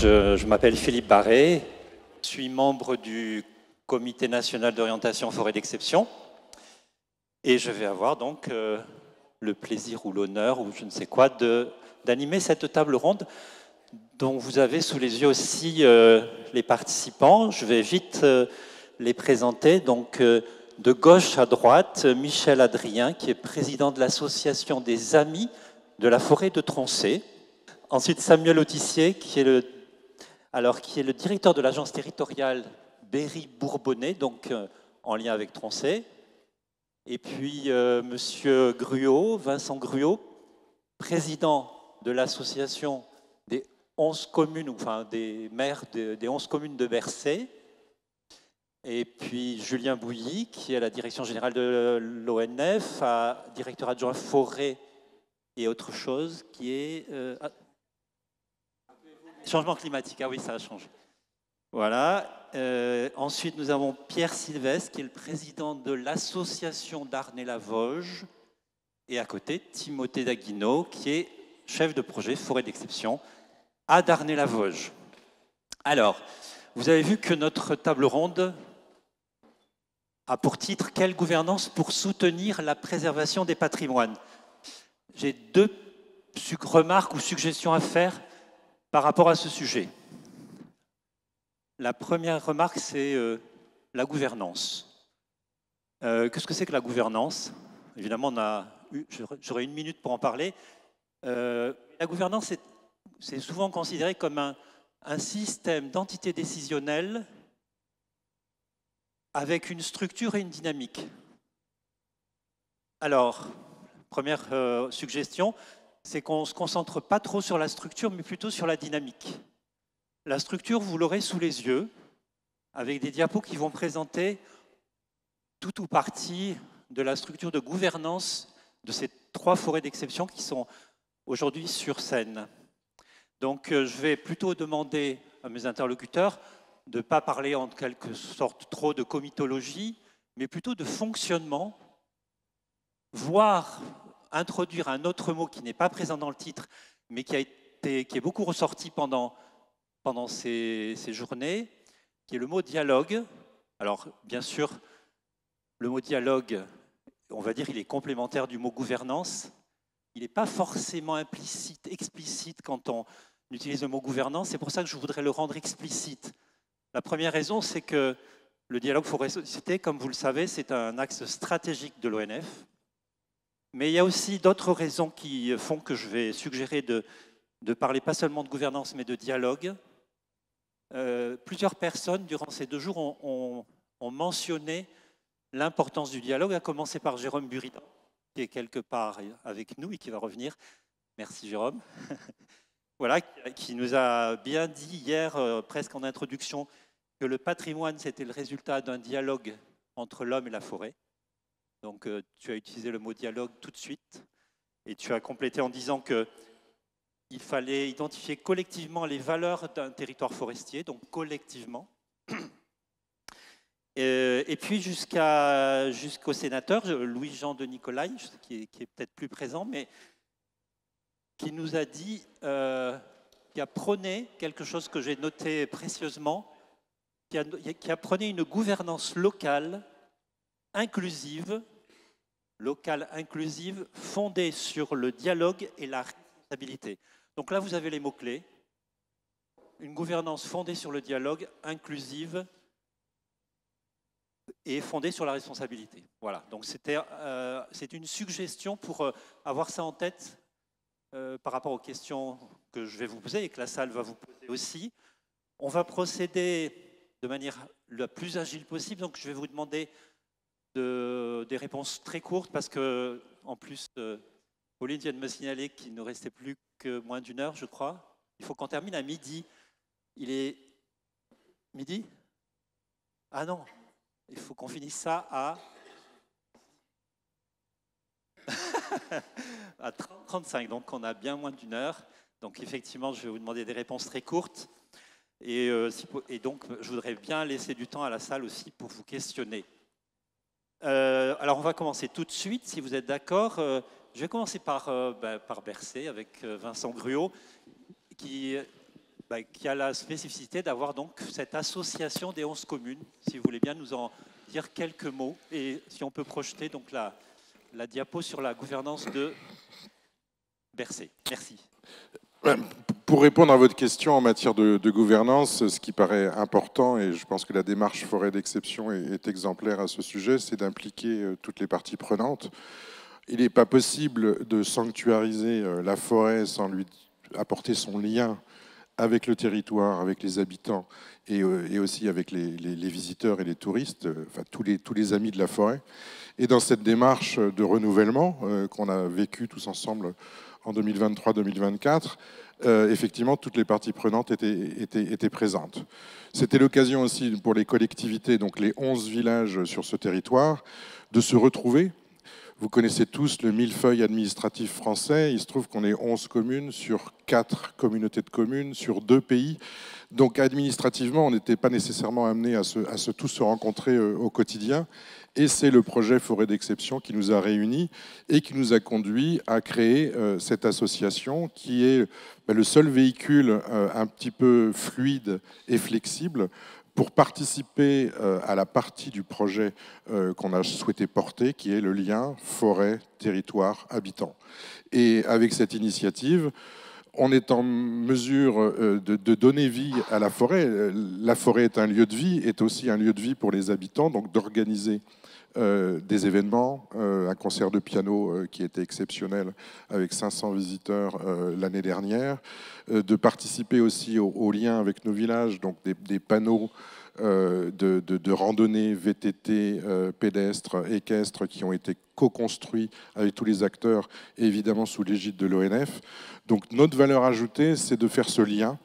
je m'appelle Philippe Barré, je suis membre du Comité national d'orientation forêt d'exception et je vais avoir donc le plaisir ou l'honneur ou je ne sais quoi d'animer cette table ronde dont vous avez sous les yeux aussi les participants. Je vais vite les présenter. Donc, de gauche à droite, Michel Adrien, qui est président de l'association des Amis de la forêt de Troncé. Ensuite, Samuel Autissier, qui est le directeur de l'agence territoriale Berry-Bourbonnais, donc en lien avec Troncé. Et puis, Monsieur Gruot, Vincent Gruot, président de l'association des 11 communes, enfin des maires des 11 communes de Bercé. Et puis Julien Bouilly, qui est à la direction générale de l'ONF, directeur adjoint forêt et autre chose, qui est changement climatique. Ah oui, ça a changé. Voilà. Ensuite, nous avons Pierre Sylvestre, qui est le président de l'association d'Arnay-la-Vosges. Et à côté, Timothée Daguineau, qui est chef de projet forêt d'exception à Darnay-la-Vosges. Alors, vous avez vu que notre table ronde a pour titre « Quelle gouvernance pour soutenir la préservation des patrimoines ?» J'ai deux remarques ou suggestions à faire par rapport à ce sujet. La première remarque, c'est la gouvernance. Qu'est-ce que c'est que la gouvernance? Évidemment, j'aurai 1 minute pour en parler. La gouvernance, c'est souvent considéré comme un système d'entités décisionnelles avec une structure et une dynamique. Alors, première suggestion, c'est qu'on ne se concentre pas trop sur la structure, mais plutôt sur la dynamique. La structure, vous l'aurez sous les yeux, avec des diapos qui vont présenter tout ou partie de la structure de gouvernance de ces 3 forêts d'exception qui sont aujourd'hui sur scène. Donc, je vais plutôt demander à mes interlocuteurs de ne pas parler en quelque sorte trop de comitologie, mais plutôt de fonctionnement, voire introduire un autre mot qui n'est pas présent dans le titre, mais qui est beaucoup ressorti pendant ces journées, qui est le mot dialogue. Alors, bien sûr, le mot dialogue, on va dire, il est complémentaire du mot gouvernance. Il n'est pas forcément explicite quand on utilise le mot gouvernance. C'est pour ça que je voudrais le rendre explicite. La première raison, c'est que le dialogue forêt-société, comme vous le savez, c'est un axe stratégique de l'ONF. Mais il y a aussi d'autres raisons qui font que je vais suggérer de parler pas seulement de gouvernance, mais de dialogue. Plusieurs personnes, durant ces 2 jours, ont mentionné l'importance du dialogue, à commencer par Jérôme Buridan, qui est quelque part avec nous et qui va revenir. Merci Jérôme. Voilà, qui nous a bien dit hier, presque en introduction, que le patrimoine, c'était le résultat d'un dialogue entre l'homme et la forêt. Donc, tu as utilisé le mot dialogue tout de suite, et tu as complété en disant qu'il fallait identifier collectivement les valeurs d'un territoire forestier, donc collectivement. Et puis jusqu'au sénateur, Louis-Jean de Nicolaï, qui est peut-être plus présent, mais qui nous a dit, qui a prôné quelque chose que j'ai noté précieusement, qui a prôné une gouvernance locale inclusive, fondée sur le dialogue et la responsabilité. Donc là, vous avez les mots-clés. Une gouvernance fondée sur le dialogue, inclusive et fondée sur la responsabilité. Voilà, donc c'est une suggestion pour avoir ça en tête par rapport aux questions que je vais vous poser et que la salle va vous poser aussi. On va procéder de manière la plus agile possible, donc je vais vous demander des réponses très courtes parce que, en plus, Pauline vient de me signaler qu'il ne restait plus que moins d'1 heure, je crois. Il faut qu'on termine à midi. Il est midi? Ah non, il faut qu'on finisse ça à 30-35, donc on a bien moins d'1 heure. Donc effectivement, je vais vous demander des réponses très courtes. Et donc, je voudrais bien laisser du temps à la salle aussi pour vous questionner. Alors, on va commencer tout de suite, si vous êtes d'accord. Je vais commencer par Bercé, avec Vincent Gruot, qui qui a la spécificité d'avoir donc cette association des 11 communes. Si vous voulez bien nous en dire quelques mots, et si on peut projeter donc la diapo sur la gouvernance de Bercé. Merci. Pour répondre à votre question en matière de gouvernance, ce qui paraît important, et je pense que la démarche forêt d'exception est exemplaire à ce sujet, c'est d'impliquer toutes les parties prenantes. Il n'est pas possible de sanctuariser la forêt sans lui apporter son lien avec le territoire, avec les habitants et aussi avec les visiteurs et les touristes, enfin tous les amis de la forêt. Et dans cette démarche de renouvellement qu'on a vécue tous ensemble en 2023-2024, effectivement, toutes les parties prenantes étaient présentes. C'était l'occasion aussi pour les collectivités, donc les 11 villages sur ce territoire, de se retrouver. Vous connaissez tous le millefeuille administratif français. Il se trouve qu'on est 11 communes sur 4 communautés de communes, sur 2 pays. Donc administrativement, on n'était pas nécessairement amené à tous se rencontrer au quotidien. Et c'est le projet Forêt d'Exception qui nous a réunis et qui nous a conduit à créer cette association qui est le seul véhicule un petit peu fluide et flexible pour participer à la partie du projet qu'on a souhaité porter, qui est le lien forêt, territoire, habitant. Et avec cette initiative, on est en mesure de donner vie à la forêt. La forêt est un lieu de vie, est aussi un lieu de vie pour les habitants, donc d'organiser des événements, un concert de piano qui était exceptionnel avec 500 visiteurs l'année dernière, de participer aussi au lien avec nos villages, donc des panneaux de randonnée, VTT, pédestres, équestres qui ont été co-construits avec tous les acteurs, et évidemment sous l'égide de l'ONF. Donc notre valeur ajoutée, c'est de faire ce lien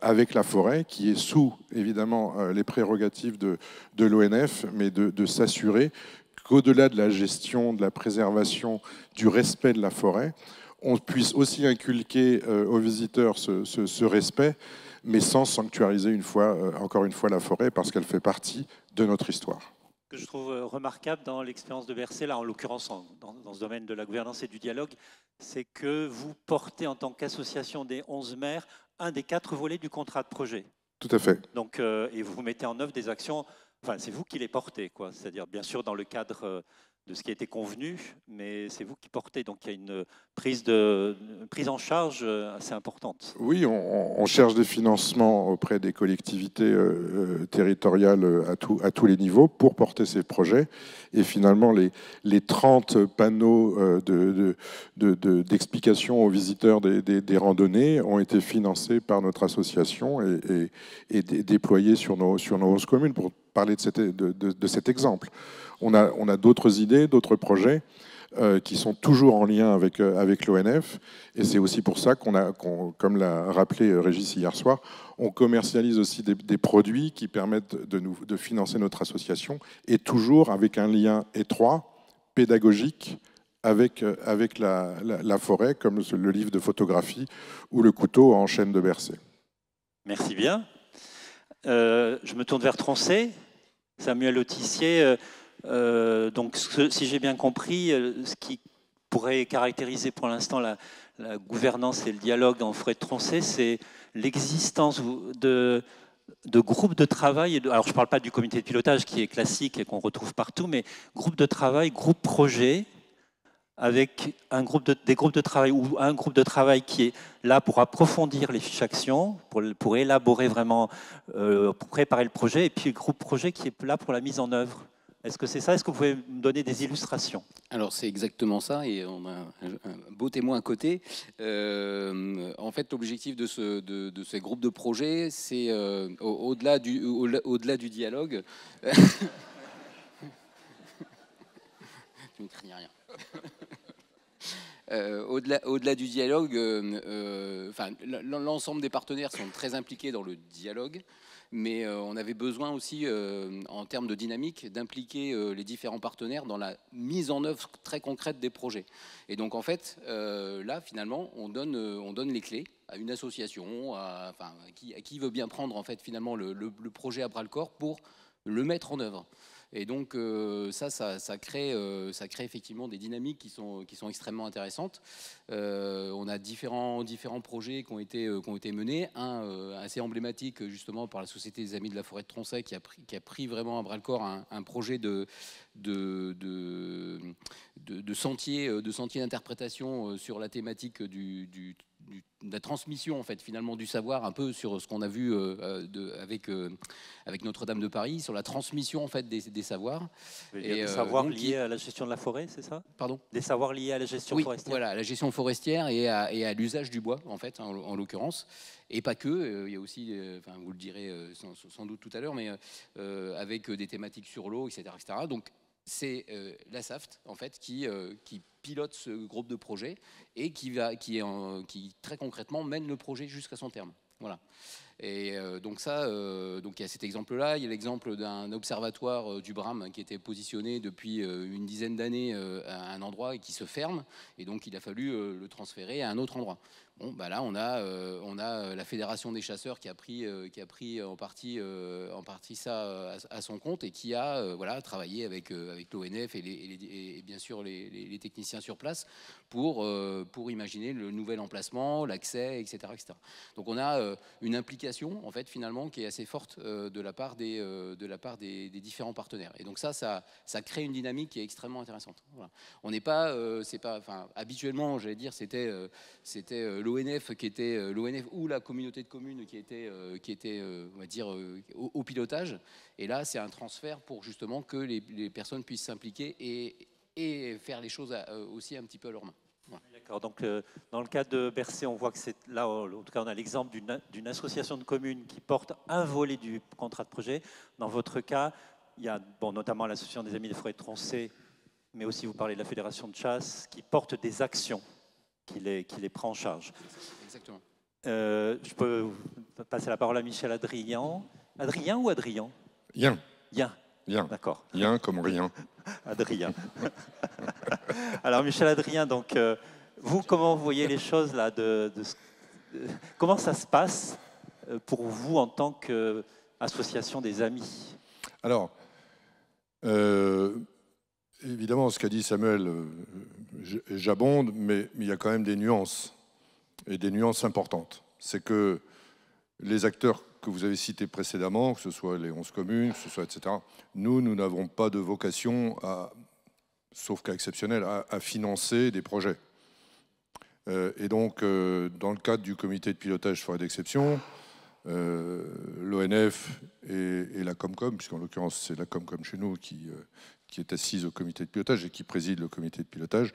avec la forêt, qui est sous, évidemment, les prérogatives de l'ONF, mais de s'assurer qu'au-delà de la gestion, de la préservation, du respect de la forêt, on puisse aussi inculquer aux visiteurs ce respect, mais sans sanctuariser encore une fois la forêt, parce qu'elle fait partie de notre histoire. Ce que je trouve remarquable dans l'expérience de Bercé, là en l'occurrence dans ce domaine de la gouvernance et du dialogue, c'est que vous portez en tant qu'association des 11 maires un des 4 volets du contrat de projet. Tout à fait. Donc, et vous mettez en œuvre des actions, enfin c'est vous qui les portez, quoi. C'est-à-dire bien sûr dans le cadre de ce qui a été convenu, mais c'est vous qui portez. Donc il y a une prise en charge assez importante. Oui, on cherche des financements auprès des collectivités territoriales à tous les niveaux pour porter ces projets. Et finalement, les 30 panneaux d'explication aux visiteurs des randonnées ont été financés par notre association et déployés sur nos 11 communes, pour parler de cet exemple. On a d'autres idées, d'autres projets qui sont toujours en lien avec l'ONF. Et c'est aussi pour ça comme l'a rappelé Régis hier soir, on commercialise aussi des produits qui permettent de financer notre association, et toujours avec un lien étroit, pédagogique, avec la forêt, comme le livre de photographie ou le couteau en chêne de Bercé. Merci bien. Je me tourne vers Troncé. Samuel Autissier. Donc, si j'ai bien compris, ce qui pourrait caractériser pour l'instant la gouvernance et le dialogue en forêt de Troncé, c'est l'existence de groupes de travail. Alors, je ne parle pas du comité de pilotage qui est classique et qu'on retrouve partout, mais groupe de travail, groupe projet, avec des groupes de travail ou un groupe de travail qui est là pour approfondir les fiches actions, pour élaborer vraiment, pour préparer le projet, et puis le groupe projet qui est là pour la mise en œuvre. Est-ce que c'est ça? Est-ce que vous pouvez me donner des illustrations? Alors c'est exactement ça, et on a un beau témoin à côté. En fait, l'objectif de ces groupes de projets, c'est au-delà du dialogue. Tu ne cries rien. Au-delà du dialogue, l'ensemble des partenaires sont très impliqués dans le dialogue, mais on avait besoin aussi, en termes de dynamique, d'impliquer les différents partenaires dans la mise en œuvre très concrète des projets. Et donc en fait, là finalement, on donne les clés à une association, à qui veut bien prendre en fait finalement le projet à bras le corps pour le mettre en œuvre. Et donc ça crée effectivement des dynamiques qui sont extrêmement intéressantes. On a différents projets qui ont été menés. Un assez emblématique justement par la Société des Amis de la Forêt de Tronchet qui a pris vraiment à bras le corps un projet de sentier d'interprétation sur la thématique de la transmission en fait finalement du savoir, un peu sur ce qu'on a vu avec Notre-Dame de Paris, sur la transmission en fait des savoirs. Des savoirs liés à la gestion de la forêt, c'est ça? Pardon? Des savoirs liés à la gestion forestière. Voilà, à la gestion forestière et à l'usage du bois en fait, en l'occurrence. Et pas que, il y a aussi, vous le direz sans doute tout à l'heure, mais avec des thématiques sur l'eau, etc., etc. Donc c'est la SAFT en fait qui pilote ce groupe de projet et qui très concrètement mène le projet jusqu'à son terme. Voilà. Et donc il y a cet exemple-là, il y a l'exemple d'un observatoire du Bram qui était positionné depuis une dizaine d'années à un endroit et qui se ferme, et donc il a fallu le transférer à un autre endroit. Bon, bah là on a la Fédération des chasseurs qui a pris en partie ça à son compte et qui a travaillé avec l'ONF et bien sûr les techniciens sur place pour imaginer le nouvel emplacement, l'accès, etc., etc. Donc on a une implication en fait finalement qui est assez forte de la part des différents partenaires. Et donc ça crée une dynamique qui est extrêmement intéressante. Voilà. On n'est pas, habituellement, j'allais dire, c'était l'ONF ou la communauté de communes qui était on va dire au pilotage. Et là, c'est un transfert pour justement que les personnes puissent s'impliquer et faire les choses aussi un petit peu à leur main. Voilà. D'accord. Donc, dans le cas de Bercé, on voit que c'est là, en tout cas, on a l'exemple d'une association de communes qui porte un volet du contrat de projet. Dans votre cas, il y a notamment l'association des Amis des Forêts de Tronchet, mais aussi vous parlez de la Fédération de chasse qui porte des actions, qui les prend en charge. Exactement. Je peux passer la parole à Michel Adrien. Adrien ou Adrien? Rien. Rien. D'accord. Rien comme rien. Adrien. Alors Michel Adrien, donc vous, comment vous voyez les choses là comment ça se passe pour vous en tant qu'association des amis? Alors, évidemment, ce qu'a dit Samuel, j'abonde, mais il y a quand même des nuances, et des nuances importantes. C'est que les acteurs que vous avez cités précédemment, que ce soit les 11 communes, que ce soit etc., nous n'avons pas de vocation, sauf cas exceptionnel, à financer des projets. Et donc, dans le cadre du comité de pilotage forêt d'exception, l'ONF et la Comcom, puisqu'en l'occurrence c'est la Comcom chez nous qui est assise au comité de pilotage et qui préside le comité de pilotage,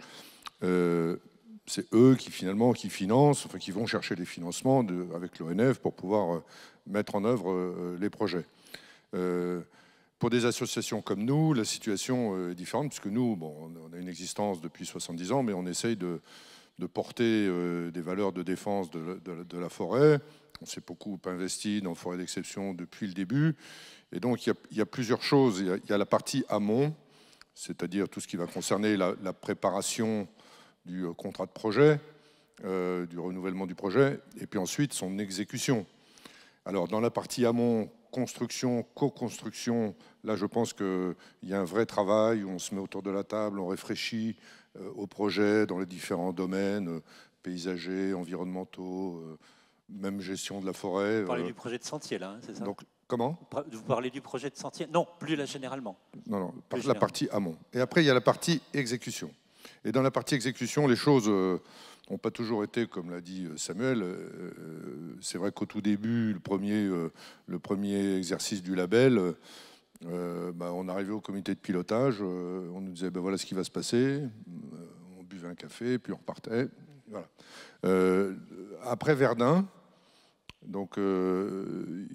c'est eux qui finalement qui financent, enfin qui vont chercher les financements avec l'ONF pour pouvoir mettre en œuvre les projets. Pour des associations comme nous, la situation est différente, puisque nous, on a une existence depuis 70 ans, mais on essaye de porter des valeurs de défense de la forêt. On s'est beaucoup investi dans la forêt d'exception depuis le début. Et donc, il y a plusieurs choses. Il y a la partie amont, c'est-à-dire tout ce qui va concerner la préparation du contrat de projet, du renouvellement du projet, et puis ensuite son exécution. Alors, dans la partie amont, construction, co-construction, là, je pense qu'il y a un vrai travail où on se met autour de la table, on réfléchit au projet dans les différents domaines, paysagers, environnementaux, même gestion de la forêt. Vous parlez du projet de sentier, là, c'est ça? Donc, comment? Vous parlez du projet de sentier? Non, plus là, généralement. Non, la partie amont. Et après, il y a la partie exécution. Et dans la partie exécution, les choses n'ont pas toujours été, comme l'a dit Samuel. C'est vrai qu'au tout début, le premier exercice du label, on arrivait au comité de pilotage, on nous disait voilà ce qui va se passer, on buvait un café, puis on repartait. Voilà. Après Verdun, donc il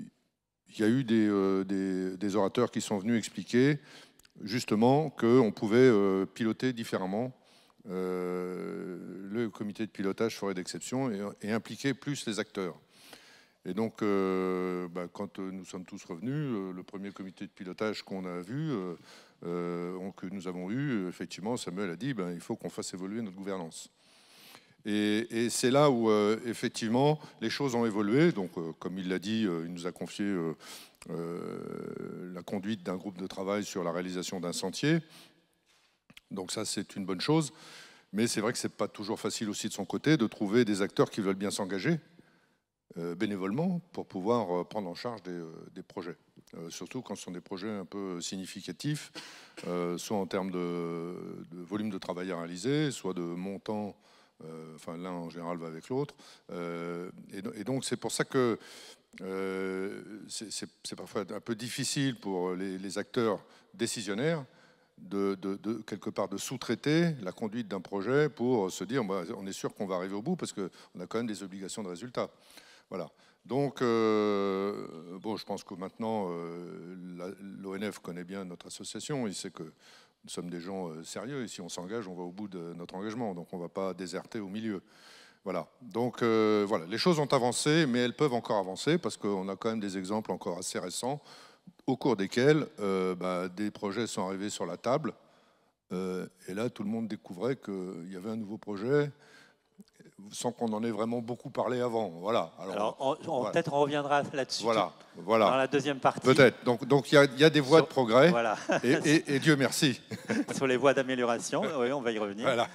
y a eu des orateurs qui sont venus expliquer justement qu'on pouvait piloter différemment le comité de pilotage forêt d'exception et impliquer plus les acteurs. Et donc, quand nous sommes tous revenus, le premier comité de pilotage qu'on a vu, que nous avons eu, effectivement, Samuel a dit il faut qu'on fasse évoluer notre gouvernance. Et c'est là où, effectivement, les choses ont évolué. Donc, comme il l'a dit, il nous a confié la conduite d'un groupe de travail sur la réalisation d'un sentier. Donc ça, c'est une bonne chose. Mais c'est vrai que ce n'est pas toujours facile aussi de son côté de trouver des acteurs qui veulent bien s'engager bénévolement pour pouvoir prendre en charge des projets. Surtout quand ce sont des projets un peu significatifs, soit en termes de volume de travail à réaliser, soit de montant, enfin l'un en général va avec l'autre. Et donc c'est pour ça que c'est parfois un peu difficile pour les acteurs décisionnaires de quelque part de sous-traiter la conduite d'un projet pour se dire bah, on est sûr qu'on va arriver au bout parce qu'on a quand même des obligations de résultat. Voilà. Donc, bon, je pense que maintenant, l'ONF connaît bien notre association. Il sait que nous sommes des gens sérieux et si on s'engage, on va au bout de notre engagement. Donc, on ne va pas déserter au milieu. Voilà. Donc, voilà. Les choses ont avancé, mais elles peuvent encore avancer parce qu'on a quand même des exemples encore assez récents au cours desquels des projets sont arrivés sur la table. Et là, tout le monde découvrait qu'il y avait un nouveau projet sans qu'on en ait vraiment beaucoup parlé avant. Voilà. Alors voilà. Peut-être on reviendra là-dessus voilà. dans la deuxième partie. Peut-être. Donc il y a des voies de progrès. Voilà. Et Dieu merci. Sur les voies d'amélioration, oui, on va y revenir. Voilà.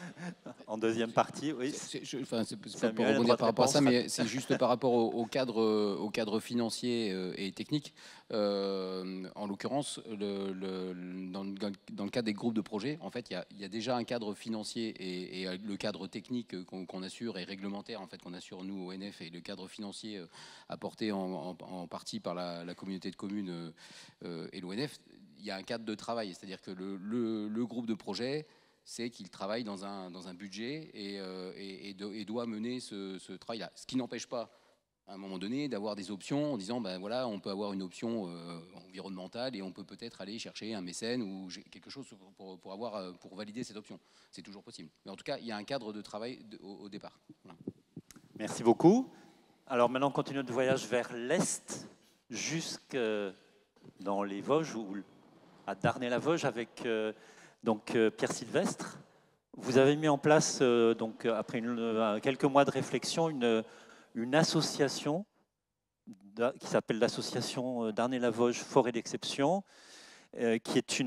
En deuxième partie, oui. C'est pas pour rebondir par rapport à ça, mais c'est juste par rapport au cadre financier et technique. En l'occurrence, dans le cadre des groupes de projets, en fait, il y a déjà un cadre financier et le cadre technique qu'on assure et réglementaire en fait qu'on assure nous au ONF et le cadre financier apporté en partie par la communauté de communes et l'ONF. Il y a un cadre de travail, c'est-à-dire que le groupe de projet c'est qu'il travaille dans un budget et doit mener ce travail-là. Ce qui n'empêche pas, à un moment donné, d'avoir des options en disant, ben voilà, on peut avoir une option environnementale et on peut peut-être aller chercher un mécène ou quelque chose pour valider cette option. C'est toujours possible. Mais en tout cas, il y a un cadre de travail au départ. Voilà. Merci beaucoup. Alors maintenant, on continue notre voyage vers l'Est, jusque dans les Vosges, ou à Darney-la-Vosges, avec... Pierre Sylvestre, vous avez mis en place, après quelques mois de réflexion, une association qui s'appelle l'association Darney-la-Vosges Forêt d'Exception, qui est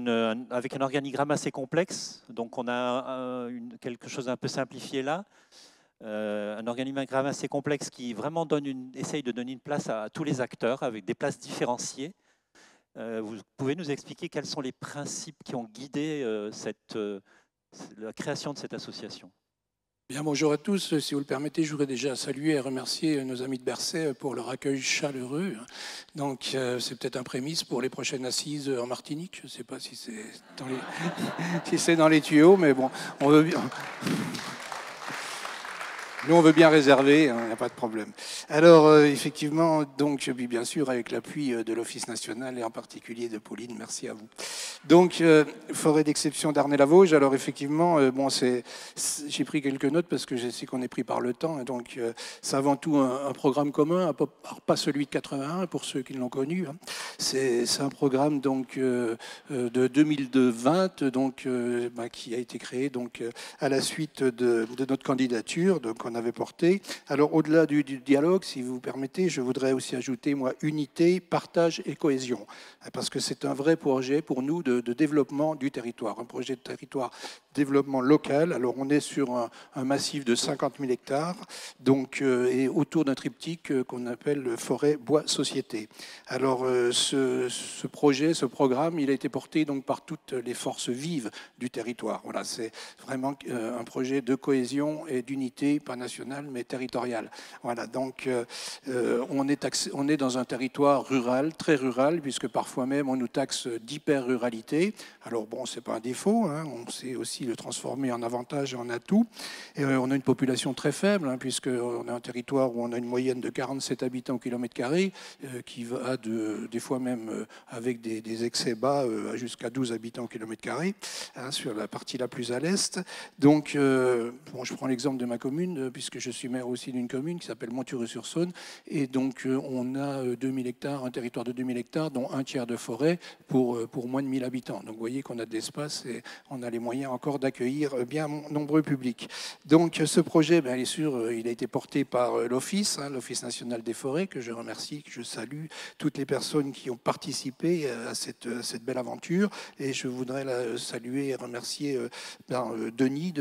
avec un organigramme assez complexe. Donc on a quelque chose d'un peu simplifié là, un organigramme assez complexe qui vraiment essaye de donner une place à tous les acteurs avec des places différenciées. Vous pouvez nous expliquer quels sont les principes qui ont guidé la création de cette association? Bien, bonjour à tous. Si vous le permettez, je voudrais déjà saluer et remercier nos amis de Bercey pour leur accueil chaleureux. Donc, c'est peut-être un prémisse pour les prochaines assises en Martinique. Je ne sais pas si c'est dans les tuyaux, mais bon, on veut bien... Nous, on veut bien réserver, il n'y a pas de problème. Alors, effectivement, donc, bien sûr, avec l'appui de l'Office national et en particulier de Pauline, merci à vous. Donc, forêt d'exception d'Arnay-la-Vosges. Alors, effectivement, j'ai pris quelques notes parce que je sais qu'on est pris par le temps. Donc, c'est avant tout un programme commun, pas celui de 81 pour ceux qui l'ont connu. C'est un programme donc de 2020, donc qui a été créé donc à la suite de notre candidature. Donc, on avait porté. Alors, au-delà du dialogue, si vous permettez, je voudrais aussi ajouter, moi, unité, partage et cohésion. Parce que c'est un vrai projet pour nous de développement du territoire. Un projet de territoire développement local. Alors, on est sur un massif de 50 000 hectares, donc, et autour d'un triptyque qu'on appelle forêt, bois, société. Alors, ce projet, ce programme, il a été porté donc par toutes les forces vives du territoire. Voilà, c'est vraiment un projet de cohésion et d'unité, pas nationale, mais territoriale. Voilà, donc on est dans un territoire rural, très rural, puisque parfois même on nous taxe d'hyper-ruralité. Alors bon, c'est pas un défaut, hein, on sait aussi le transformer en avantage et en atout. Et on a une population très faible, hein, puisqu'on a un territoire où on a une moyenne de 47 habitants au kilomètre carré, qui va des fois même avec des excès bas jusqu'à 12 habitants au kilomètre carré, hein, sur la partie la plus à l'est. Donc, bon, je prends l'exemple de ma commune, puisque je suis maire aussi d'une commune qui s'appelle Montureux-sur-Saône, et donc on a 2000 hectares, un territoire de 2000 hectares, dont un tiers de forêt pour moins de 1000 habitants. Donc vous voyez qu'on a de l'espace et on a les moyens encore encore d'accueillir bien nombreux publics. Donc ce projet, bien sûr, il a été porté par l'Office, l'Office national des forêts, que je remercie, que je salue, toutes les personnes qui ont participé à cette belle aventure. Et je voudrais saluer et remercier Denis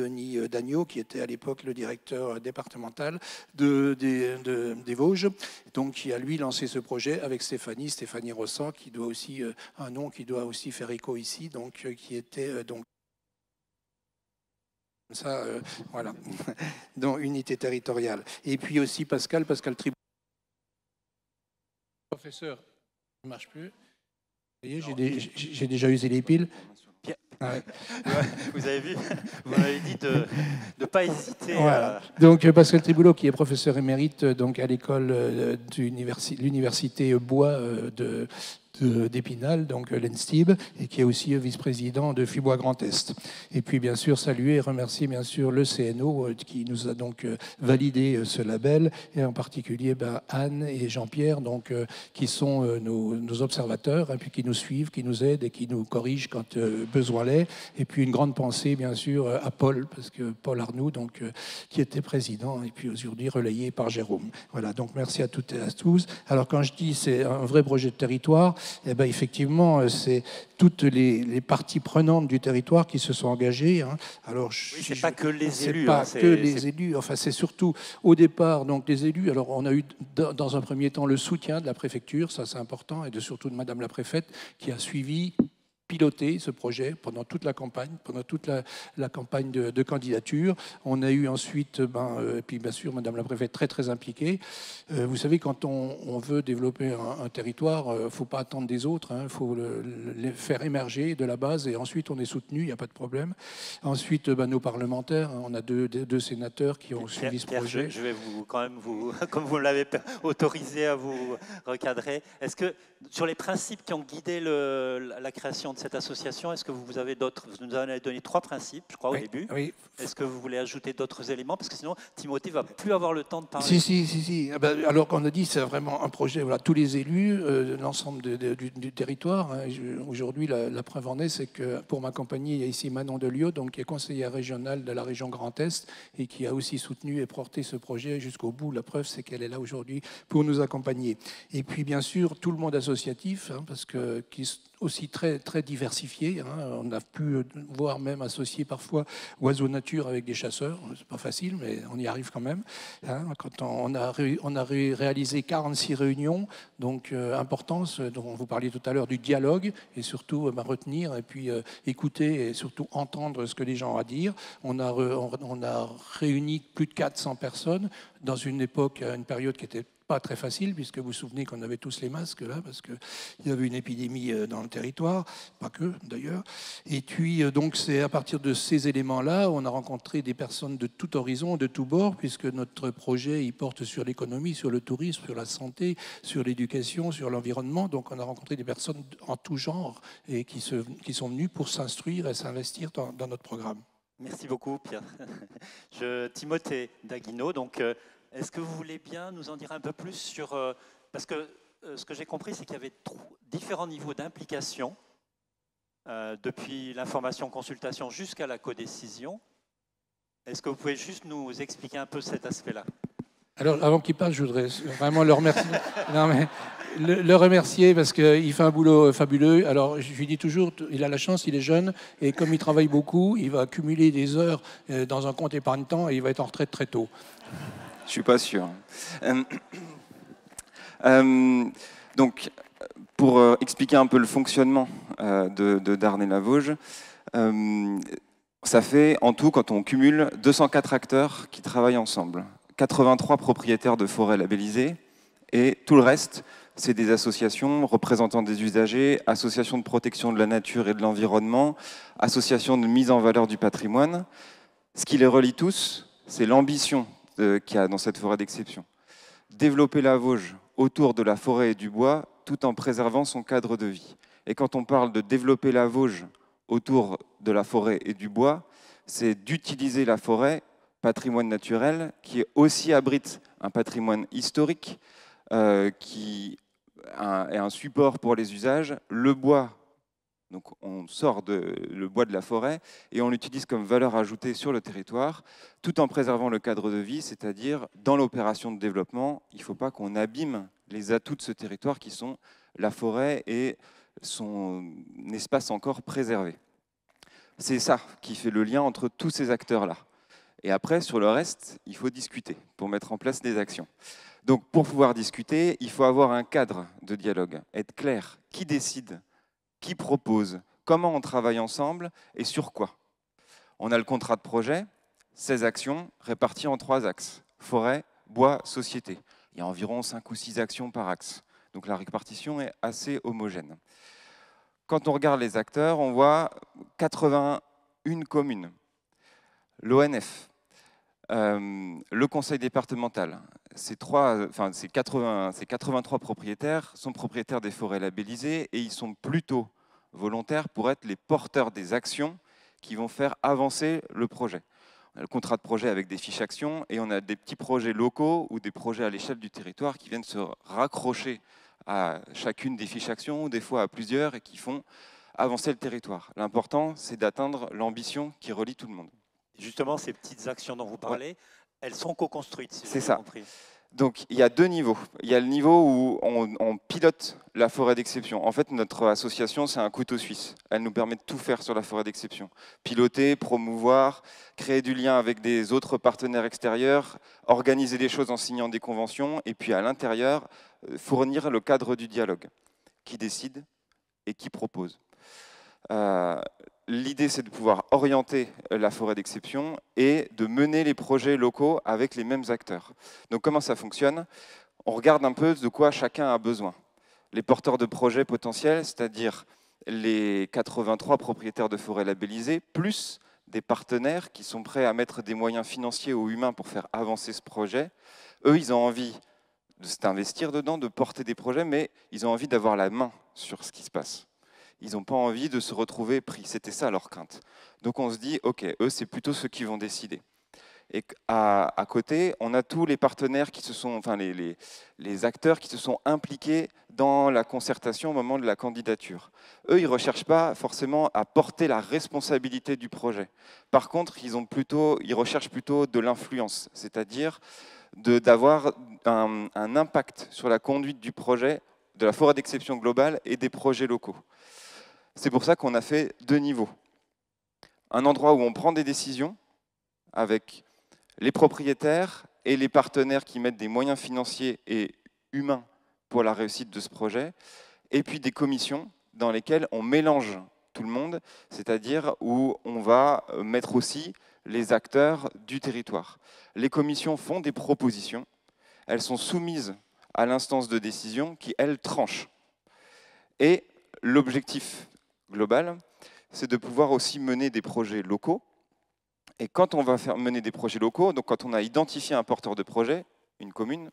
Dagneau, qui était à l'époque le directeur départemental des Vosges, donc qui a lui lancé ce projet avec Stéphanie Rossant, qui doit aussi un nom qui doit aussi faire écho ici, donc qui était donc ça, voilà, dans unité territoriale. Et puis aussi Pascal Tribou, professeur, ça ne marche plus. Vous voyez, j'ai déjà usé les piles. Ouais. Vous avez vu, vous m'avez dit de ne pas hésiter. Voilà. Donc Pascal Tribouleau, qui est professeur émérite donc à l'école de l'université Bois d'Épinal, donc l'ENSTIB, et qui est aussi vice-président de FIBOIS Grand Est. Et puis bien sûr saluer et remercier bien sûr le CNO qui nous a donc validé ce label, et en particulier Anne et Jean-Pierre, donc qui sont nos observateurs, et puis qui nous suivent, qui nous aident et qui nous corrigent quand besoin l'est. Et puis une grande pensée bien sûr à Paul, parce que Paul Arnoux, donc qui était président, et puis aujourd'hui relayé par Jérôme. Voilà, donc merci à toutes et à tous. Alors quand je dis c'est un vrai projet de territoire, eh bien, effectivement, c'est toutes les parties prenantes du territoire qui se sont engagées. Alors, oui, c'est pas que les élus. C'est pas que les élus. Enfin, c'est surtout au départ donc les élus. Alors, on a eu dans un premier temps le soutien de la préfecture, ça c'est important, et surtout de Madame la préfète qui a suivi, piloté ce projet pendant toute la campagne, la campagne de candidature. On a eu ensuite, et puis bien sûr, Madame la préfète très impliquée. Vous savez, quand on veut développer un territoire, il ne faut pas attendre des autres, il faut les faire émerger de la base, et ensuite on est soutenu, il n'y a pas de problème. Ensuite, nos parlementaires, on a deux sénateurs qui ont suivi ce projet. Je vais comme vous l'avez autorisé à vous recadrer, est-ce que sur les principes qui ont guidé la création de cette association, est-ce que vous avez d'autres? Vous nous avez donné 3 principes, je crois, au début. Oui. Est-ce que vous voulez ajouter d'autres éléments? Parce que sinon, Timothée ne va plus avoir le temps de parler. Si. Alors qu'on a dit, c'est vraiment un projet, voilà, tous les élus, l'ensemble du territoire. Aujourd'hui, la preuve en est, c'est que pour m'accompagner, il y a ici Manon Deliot, donc, qui est conseillère régionale de la région Grand Est et qui a aussi soutenu et porté ce projet jusqu'au bout. La preuve, c'est qu'elle est là aujourd'hui pour nous accompagner. Et puis, bien sûr, tout le monde associatif, parce que qui aussi très diversifié. On a pu voir même associer parfois oiseaux nature avec des chasseurs. C'est pas facile, mais on y arrive quand même. Quand on a réalisé 46 réunions, donc importance dont vous parliez tout à l'heure du dialogue, et surtout retenir et puis écouter et surtout entendre ce que les gens ont à dire. On a réuni plus de 400 personnes dans une période qui était pas très facile, puisque vous vous souvenez qu'on avait tous les masques là, parce qu'il y avait une épidémie dans le territoire, pas que d'ailleurs. Et puis donc c'est à partir de ces éléments-là, on a rencontré des personnes de tout horizon, de tout bord, puisque notre projet il porte sur l'économie, sur le tourisme, sur la santé, sur l'éducation, sur l'environnement. Donc on a rencontré des personnes en tout genre et qui sont venues pour s'instruire et s'investir dans notre programme. Merci beaucoup, Pierre. Timothée Daguino, donc. Est-ce que vous voulez bien nous en dire un peu plus sur... parce que ce que j'ai compris, c'est qu'il y avait différents niveaux d'implication, depuis l'information-consultation jusqu'à la codécision. Est-ce que vous pouvez juste nous expliquer un peu cet aspect-là? Alors, avant qu'il parle, je voudrais vraiment le remercier. Non, mais le remercier parce qu'il fait un boulot fabuleux. Alors, je lui dis toujours, il a la chance, il est jeune, et comme il travaille beaucoup, il va accumuler des heures dans un compte épargne-temps et il va être en retraite très tôt. Je suis pas sûr. Donc, pour expliquer un peu le fonctionnement de Darney-la-Vosges, ça fait en tout, quand on cumule, 204 acteurs qui travaillent ensemble, 83 propriétaires de forêts labellisés, et tout le reste, c'est des associations représentant des usagers, associations de protection de la nature et de l'environnement, associations de mise en valeur du patrimoine. Ce qui les relie tous, c'est l'ambition qu'il y a dans cette forêt d'exception. Développer la Vosges autour de la forêt et du bois, tout en préservant son cadre de vie. Et quand on parle de développer la Vosges autour de la forêt et du bois, c'est d'utiliser la forêt, patrimoine naturel, qui aussi abrite un patrimoine historique, qui est un support pour les usages, le bois Donc on sort le bois de la forêt et on l'utilise comme valeur ajoutée sur le territoire, tout en préservant le cadre de vie, c'est-à-dire dans l'opération de développement, il ne faut pas qu'on abîme les atouts de ce territoire qui sont la forêt et son espace encore préservé. C'est ça qui fait le lien entre tous ces acteurs-là. Et après, sur le reste, il faut discuter pour mettre en place des actions. Donc pour pouvoir discuter, il faut avoir un cadre de dialogue, être clair, qui décide, qui propose, comment on travaille ensemble et sur quoi. On a le contrat de projet, 16 actions réparties en 3 axes, forêt, bois, société. Il y a environ 5 ou 6 actions par axe. Donc la répartition est assez homogène. Quand on regarde les acteurs, on voit 81 communes, l'ONF, le conseil départemental, ces 83 propriétaires sont propriétaires des forêts labellisées et ils sont plutôt volontaires pour être les porteurs des actions qui vont faire avancer le projet. On a le contrat de projet avec des fiches actions et on a des petits projets locaux ou des projets à l'échelle du territoire qui viennent se raccrocher à chacune des fiches actions ou des fois à plusieurs et qui font avancer le territoire. L'important, c'est d'atteindre l'ambition qui relie tout le monde. Justement, ces petites actions dont vous parlez, elles sont co-construites, si j'ai ça. compris. Donc, il y a 2 niveaux. Il y a le niveau où on pilote la forêt d'exception. En fait, notre association, c'est un couteau suisse. Elle nous permet de tout faire sur la forêt d'exception. Piloter, promouvoir, créer du lien avec des autres partenaires extérieurs, organiser les choses en signant des conventions, et puis à l'intérieur, fournir le cadre du dialogue. Qui décide et qui propose. L'idée, c'est de pouvoir orienter la forêt d'exception et de mener les projets locaux avec les mêmes acteurs. Donc, comment ça fonctionne? On regarde un peu de quoi chacun a besoin. Les porteurs de projets potentiels, c'est-à-dire les 83 propriétaires de forêts labellisées, plus des partenaires qui sont prêts à mettre des moyens financiers ou humains pour faire avancer ce projet. Eux, ils ont envie de s'investir dedans, de porter des projets, mais ils ont envie d'avoir la main sur ce qui se passe. Ils n'ont pas envie de se retrouver pris. C'était ça leur crainte. Donc on se dit, OK, eux, c'est plutôt ceux qui vont décider. Et à côté, on a tous les partenaires qui se sont, enfin les acteurs qui se sont impliqués dans la concertation au moment de la candidature. Eux, ils ne recherchent pas forcément à porter la responsabilité du projet. Par contre, ils recherchent plutôt de l'influence, c'est-à-dire d'avoir un impact sur la conduite du projet, de la forêt d'exception globale et des projets locaux. C'est pour ça qu'on a fait 2 niveaux. Un endroit où on prend des décisions avec les propriétaires et les partenaires qui mettent des moyens financiers et humains pour la réussite de ce projet, et puis des commissions dans lesquelles on mélange tout le monde, c'est-à-dire où on va mettre aussi les acteurs du territoire. Les commissions font des propositions, elles sont soumises à l'instance de décision qui, elle, tranche. Et l'objectif global, c'est de pouvoir aussi mener des projets locaux. Et quand on va mener des projets locaux, donc quand on a identifié un porteur de projet, une commune,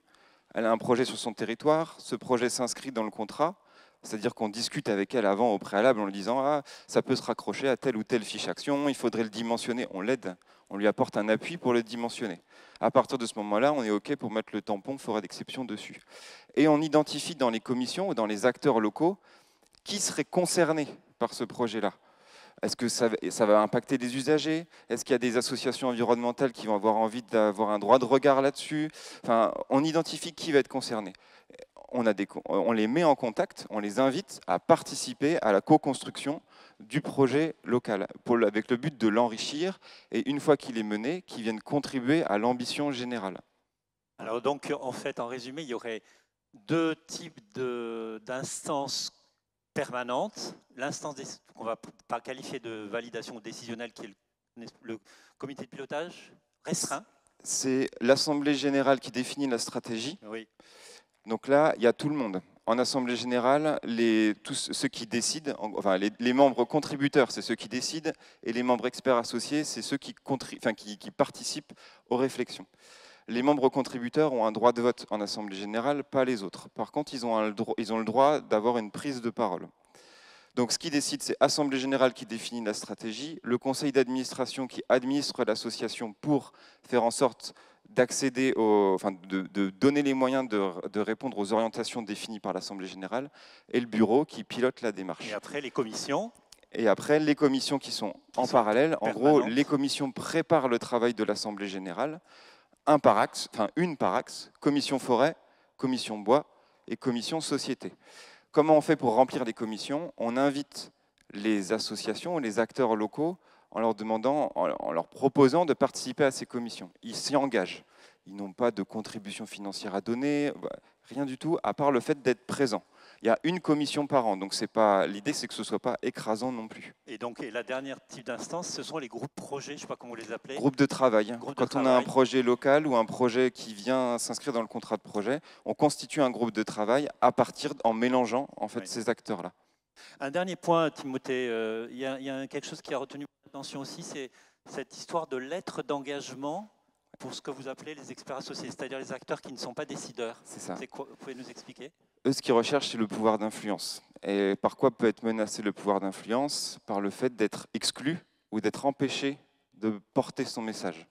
elle a un projet sur son territoire, ce projet s'inscrit dans le contrat, c'est-à-dire qu'on discute avec elle avant au préalable en lui disant « Ah, ça peut se raccrocher à telle ou telle fiche action, il faudrait le dimensionner », on l'aide, on lui apporte un appui pour le dimensionner. À partir de ce moment-là, on est OK pour mettre le tampon forêt d'exception dessus. Et on identifie dans les commissions ou dans les acteurs locaux qui seraient concernés par ce projet-là. Est-ce que ça va impacter des usagers? Est-ce qu'il y a des associations environnementales qui vont avoir envie d'avoir un droit de regard là-dessus? Enfin, on identifie qui va être concerné. On les met en contact, on les invite à participer à la co-construction du projet local, avec le but de l'enrichir, et une fois qu'il est mené, qu'ils viennent contribuer à l'ambition générale. Alors donc, en fait, en résumé, il y aurait 2 types d'instances permanente, l'instance qu'on va pas qualifier de validation décisionnelle, qui est le comité de pilotage restreint. C'est l'Assemblée générale qui définit la stratégie. Oui. Donc là, il y a tout le monde. En Assemblée générale, tous ceux qui décident, enfin les membres contributeurs, c'est ceux qui décident, et les membres experts associés, c'est ceux qui participent aux réflexions. Les membres contributeurs ont un droit de vote en Assemblée générale, pas les autres. Par contre, ils ont le droit d'avoir une prise de parole. Donc ce qui décide, c'est l'Assemblée générale qui définit la stratégie, le conseil d'administration qui administre l'association pour faire en sorte d'accéder, de donner les moyens de répondre aux orientations définies par l'Assemblée générale, et le bureau qui pilote la démarche. Et après, les commissions. Et après, les commissions qui sont en parallèle, en gros, permanentes. les commissions préparent le travail de l'Assemblée générale, un par axe, enfin une par axe, commission forêt, commission bois et commission société. Comment on fait pour remplir les commissions? On invite les associations, les acteurs locaux, en leur demandant, en leur proposant de participer à ces commissions. Ils s'y engagent. Ils n'ont pas de contribution financière à donner, rien du tout, à part le fait d'être présents. Il y a une commission par an, donc l'idée c'est que ce ne soit pas écrasant non plus. Et donc, la dernière type d'instance, ce sont les groupes projets, je ne sais pas comment vous les appelez. Groupe de travail. Quand on a un projet local ou un projet qui vient s'inscrire dans le contrat de projet, on constitue un groupe de travail en mélangeant en fait, ces acteurs-là. Un dernier point, Timothée, il y a quelque chose qui a retenu mon attention aussi, c'est cette histoire de lettre d'engagement pour ce que vous appelez les experts associés, c'est-à-dire les acteurs qui ne sont pas décideurs. C'est ça. C'est quoi, vous pouvez nous expliquer? Eux, ce qu'ils recherchent, c'est le pouvoir d'influence. Et par quoi peut être menacé le pouvoir d'influence? Par le fait d'être exclu ou d'être empêché de porter son message.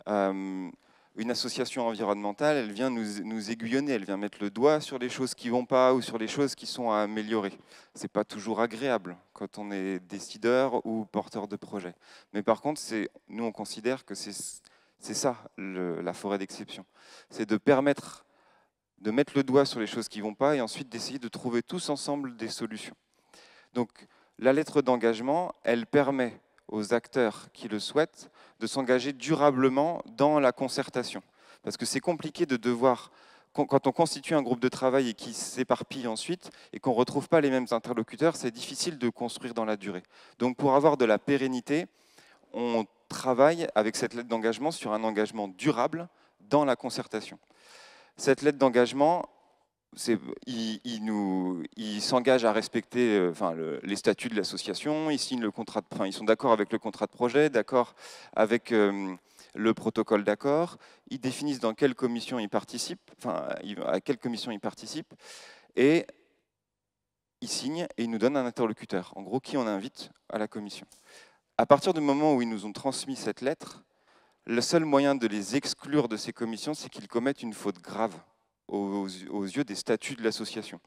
Une association environnementale, elle vient nous aiguillonner, elle vient mettre le doigt sur les choses qui ne vont pas ou sur les choses qui sont à améliorer. Ce n'est pas toujours agréable quand on est décideur ou porteur de projet. Mais par contre, nous, on considère que c'est ça, la forêt d'exception. C'est de permettre de mettre le doigt sur les choses qui ne vont pas et ensuite d'essayer de trouver tous ensemble des solutions. Donc, la lettre d'engagement, elle permet aux acteurs qui le souhaitent de s'engager durablement dans la concertation. Parce que c'est compliqué de devoir, quand on constitue un groupe de travail et qui s'éparpille ensuite et qu'on ne retrouve pas les mêmes interlocuteurs, c'est difficile de construire dans la durée. Donc pour avoir de la pérennité, on travaille avec cette lettre d'engagement sur un engagement durable dans la concertation. Cette lettre d'engagement, ils s'engagent à respecter les statuts de l'association, ils signent le contrat, ils sont d'accord avec le contrat de projet, d'accord avec le protocole d'accord, ils définissent dans quelle commission ils participent, à quelle commission ils participent, et ils signent et ils nous donnent un interlocuteur, en gros qui on invite à la commission. À partir du moment où ils nous ont transmis cette lettre, le seul moyen de les exclure de ces commissions, c'est qu'ils commettent une faute grave aux yeux des statuts de l'association.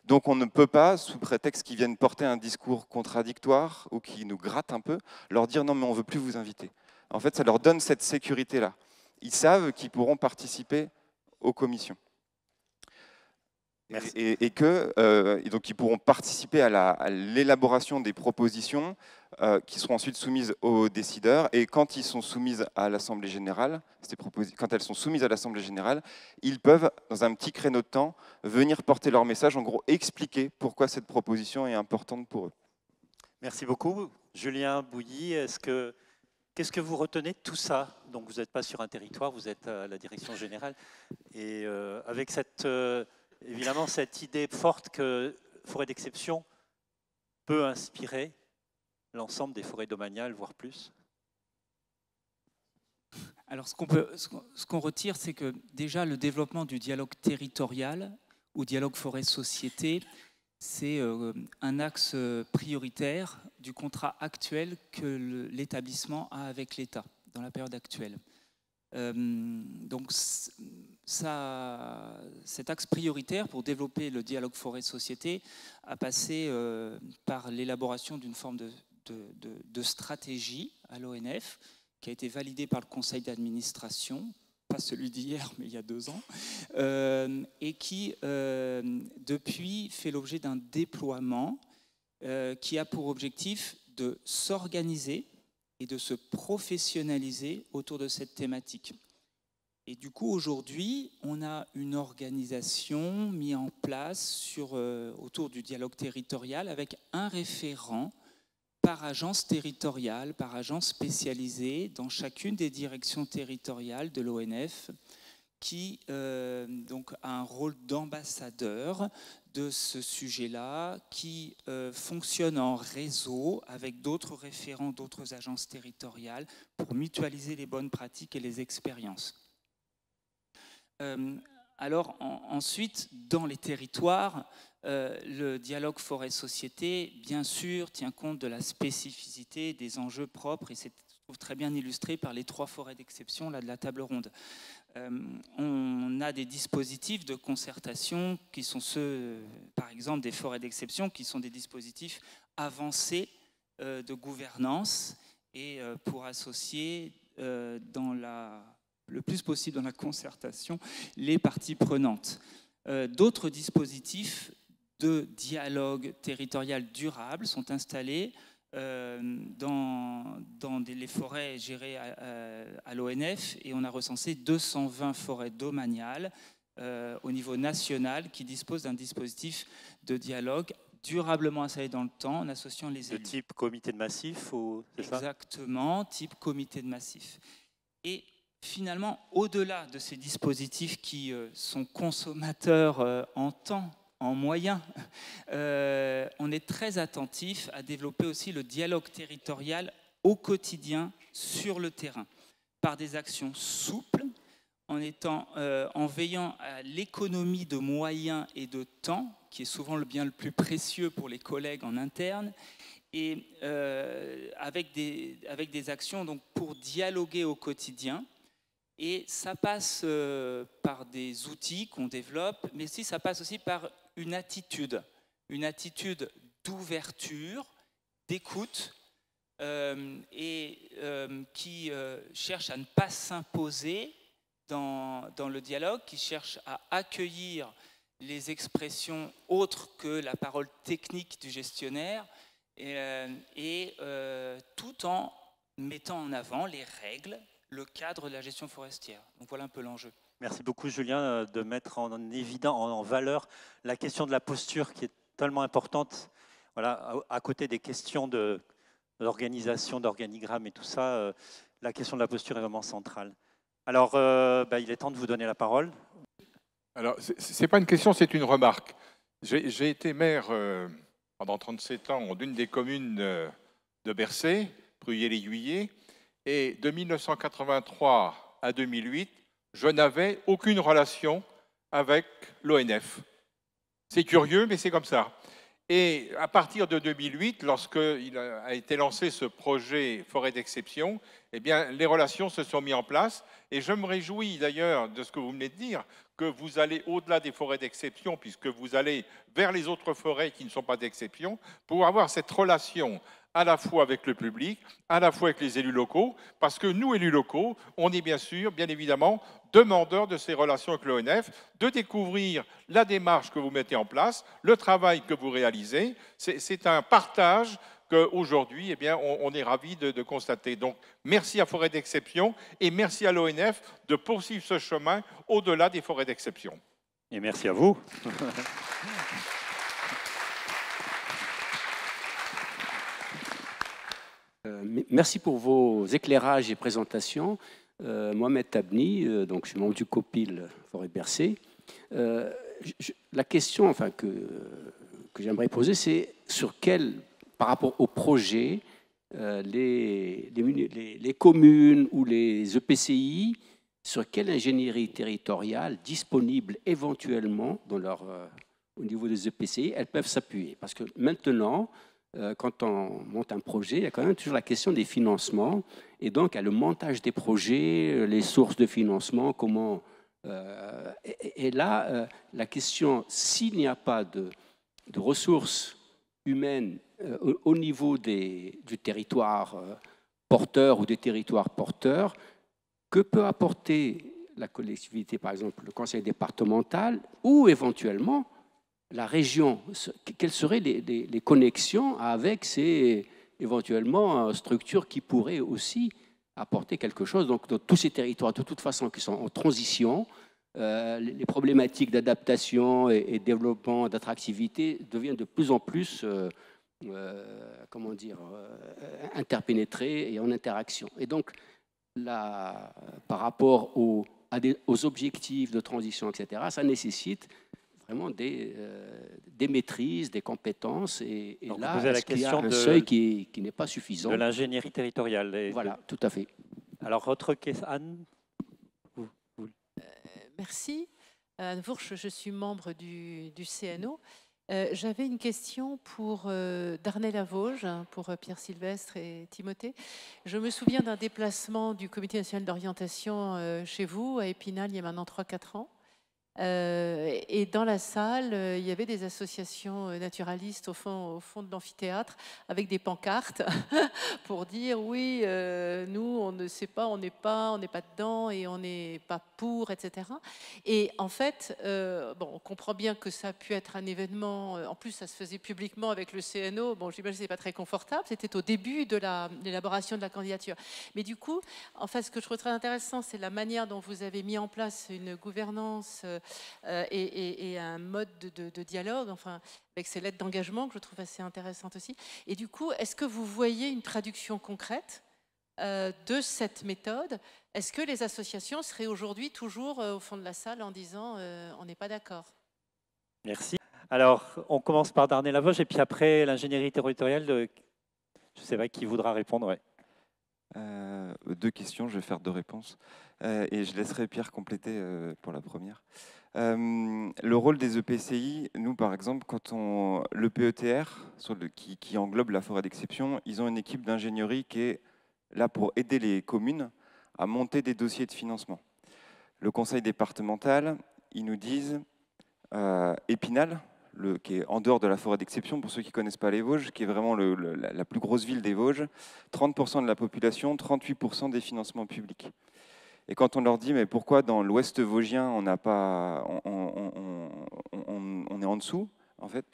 Donc on ne peut pas, sous prétexte qu'ils viennent porter un discours contradictoire ou qui nous grattent un peu, leur dire non mais on ne veut plus vous inviter. En fait, ça leur donne cette sécurité-là. Ils savent qu'ils pourront participer aux commissions. Et donc ils pourront participer à l'élaboration des propositions qui seront ensuite soumises aux décideurs. Et quand ils sont soumises à l'Assemblée générale, quand elles sont soumises à l'Assemblée générale, ils peuvent, dans un petit créneau de temps, venir porter leur message, en gros expliquer pourquoi cette proposition est importante pour eux. Merci beaucoup. Julien Bouilly, qu'est-ce que vous retenez de tout ça? Donc vous n'êtes pas sur un territoire, vous êtes à la direction générale. Et avec évidemment cette idée forte que forêt d'exception peut inspirer l'ensemble des forêts domaniales, voire plus. Alors ce qu'on retire, c'est que déjà le développement du dialogue territorial ou dialogue forêt-société, c'est un axe prioritaire du contrat actuel que l'établissement a avec l'État dans la période actuelle. Donc cet axe prioritaire pour développer le dialogue forêt-société a passé par l'élaboration d'une forme de stratégie à l'ONF qui a été validée par le conseil d'administration, pas celui d'hier mais il y a 2 ans, et qui depuis fait l'objet d'un déploiement qui a pour objectif de s'organiser et de se professionnaliser autour de cette thématique. Et du coup, aujourd'hui, on a une organisation mise en place autour du dialogue territorial avec un référent par agence territoriale, par agence spécialisée dans chacune des directions territoriales de l'ONF qui donc a un rôle d'ambassadeur de ce sujet-là, qui fonctionne en réseau avec d'autres référents, d'autres agences territoriales pour mutualiser les bonnes pratiques et les expériences. Alors ensuite, dans les territoires, le dialogue forêt-société, bien sûr, tient compte de la spécificité des enjeux propres, et c'est trouve très bien illustré par les 3 forêts d'exception là, de la table ronde. On a des dispositifs de concertation qui sont ceux, par exemple, des forêts d'exception, qui sont des dispositifs avancés de gouvernance et pour associer le plus possible dans la concertation les parties prenantes. D'autres dispositifs de dialogue territorial durable sont installés dans les forêts gérées à l'ONF, et on a recensé 220 forêts domaniales au niveau national qui disposent d'un dispositif de dialogue durablement installé dans le temps en associant les élus. De type comité de massif, c'est ça ? Exactement, type comité de massif. Et finalement, au-delà de ces dispositifs qui sont consommateurs en temps, en moyens, on est très attentif à développer aussi le dialogue territorial au quotidien sur le terrain, par des actions souples, en veillant à l'économie de moyens et de temps, qui est souvent le bien le plus précieux pour les collègues en interne, et avec des actions donc, pour dialoguer au quotidien. Et ça passe par des outils qu'on développe, mais aussi ça passe aussi par une attitude d'ouverture, d'écoute, qui cherche à ne pas s'imposer dans le dialogue, qui cherche à accueillir les expressions autres que la parole technique du gestionnaire, tout en mettant en avant les règles, le cadre de la gestion forestière. Donc voilà un peu l'enjeu. Merci beaucoup Julien de mettre en valeur la question de la posture qui est tellement importante. Voilà, à côté des questions d'organisation, d'organigramme et tout ça, la question de la posture est vraiment centrale. Alors, il est temps de vous donner la parole. Alors, ce n'est pas une question, c'est une remarque. J'ai été maire pendant 37 ans d'une des communes de Bercé, Pruyé-les-Guilliers, et de 1983 à 2008, je n'avais aucune relation avec l'ONF. C'est curieux, mais c'est comme ça. Et à partir de 2008, lorsqu'il a été lancé ce projet Forêt d'exception, eh bien, les relations se sont mises en place. Et je me réjouis d'ailleurs de ce que vous venez de dire, que vous allez au-delà des forêts d'exception, puisque vous allez vers les autres forêts qui ne sont pas d'exception, pour avoir cette relation à la fois avec le public, à la fois avec les élus locaux, parce que nous, élus locaux, on est bien évidemment, demandeurs de ces relations avec l'ONF, de découvrir la démarche que vous mettez en place, le travail que vous réalisez. C'est un partage qu'aujourd'hui, eh bien, on est ravis de constater. Donc, merci à Forêt d'exception et merci à l'ONF de poursuivre ce chemin au-delà des forêts d'exception. Et merci à vous. Merci pour vos éclairages et présentations. Mohamed Tabni, donc je suis membre du COPIL Forêt Bercé. La question que j'aimerais poser, c'est par rapport au projet, les communes ou les EPCI, sur quelle ingénierie territoriale disponible éventuellement au niveau des EPCI, elles peuvent s'appuyer. Parce que maintenant, quand on monte un projet, il y a quand même toujours la question des financements. Et donc, il y a le montage des projets, les sources de financement, comment... et là, la question, s'il n'y a pas de ressources humaines au niveau du territoire porteur ou des territoires porteurs, que peut apporter la collectivité, par exemple le conseil départemental, ou éventuellement la région? Quelles seraient les connexions avec ces éventuellement structures qui pourraient aussi apporter quelque chose? Donc, dans tous ces territoires, de toute façon, qui sont en transition, les problématiques d'adaptation et développement, d'attractivité deviennent de plus en plus, interpénétrées et en interaction. Et donc, par rapport aux objectifs de transition, etc., ça nécessite vraiment des maîtrises, des compétences, et là, il y a un seuil qui n'est pas suffisant. De l'ingénierie territoriale. Voilà, tout à fait. Alors, autre question, Anne? Merci. Anne Vourche, je suis membre du CNO. J'avais une question pour Darnay-la-Vosges, pour Pierre Sylvestre et Timothée. Je me souviens d'un déplacement du Comité national d'orientation chez vous, à Épinal, il y a maintenant 3-4 ans. Et dans la salle, il y avait des associations naturalistes au fond de l'amphithéâtre avec des pancartes pour dire oui, nous on ne sait pas, on n'est pas dedans et on n'est pas pour, etc. Et en fait, bon, on comprend bien que ça a pu être un événement. En plus, ça se faisait publiquement avec le CNO. Bon, j'imagine que c'est pas très confortable. C'était au début de l'élaboration de la candidature. Mais du coup, en fait, ce que je trouve très intéressant, c'est la manière dont vous avez mis en place une gouvernance et un mode de dialogue, enfin, avec ces lettres d'engagement que je trouve assez intéressantes aussi. Et du coup, est-ce que vous voyez une traduction concrète de cette méthode? Est-ce que les associations seraient aujourd'hui toujours au fond de la salle en disant on n'est pas d'accord? Merci. Alors, on commence par Darnay-la-Vosges et puis après l'ingénierie territoriale. Je ne sais pas qui voudra répondre. Ouais. 2 questions, je vais faire 2 réponses. Et je laisserai Pierre compléter pour la première. Le rôle des EPCI, nous par exemple, quand le PETR, qui englobe la forêt d'exception, ils ont une équipe d'ingénierie qui est là pour aider les communes à monter des dossiers de financement. Le conseil départemental, ils nous disent Épinal, qui est en dehors de la forêt d'exception, pour ceux qui ne connaissent pas les Vosges, qui est vraiment la plus grosse ville des Vosges, 30% de la population, 38% des financements publics. Et quand on leur dit, mais pourquoi dans l'ouest vosgien, on est en dessous, en fait,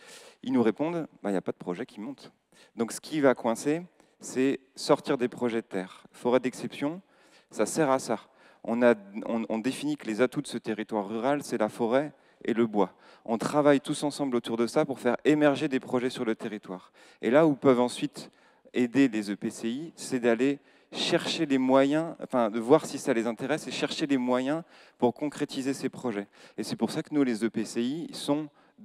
ils nous répondent, il n'y a pas de projet qui monte. Donc ce qui va coincer, c'est sortir des projets de terre. Forêt d'exception, ça sert à ça. On définit que les atouts de ce territoire rural, c'est la forêt et le bois. On travaille tous ensemble autour de ça pour faire émerger des projets sur le territoire. Et là où peuvent ensuite aider les EPCI, c'est d'aller chercher les moyens, enfin de voir si ça les intéresse et chercher les moyens pour concrétiser ces projets. Et c'est pour ça que nous, les EPCI,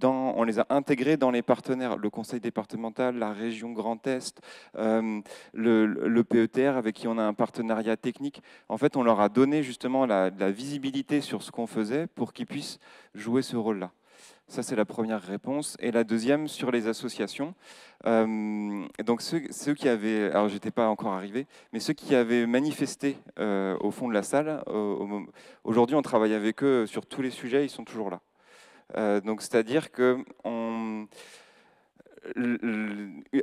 on les a intégrés dans les partenaires, le conseil départemental, la région Grand Est, le PETR avec qui on a un partenariat technique. En fait, on leur a donné justement la visibilité sur ce qu'on faisait pour qu'ils puissent jouer ce rôle-là. Ça, c'est la première réponse. Et la deuxième, sur les associations. Donc, ceux qui avaient, alors j'étais pas encore arrivé, mais ceux qui avaient manifesté au fond de la salle, aujourd'hui, on travaille avec eux sur tous les sujets, ils sont toujours là. Donc, c'est-à-dire que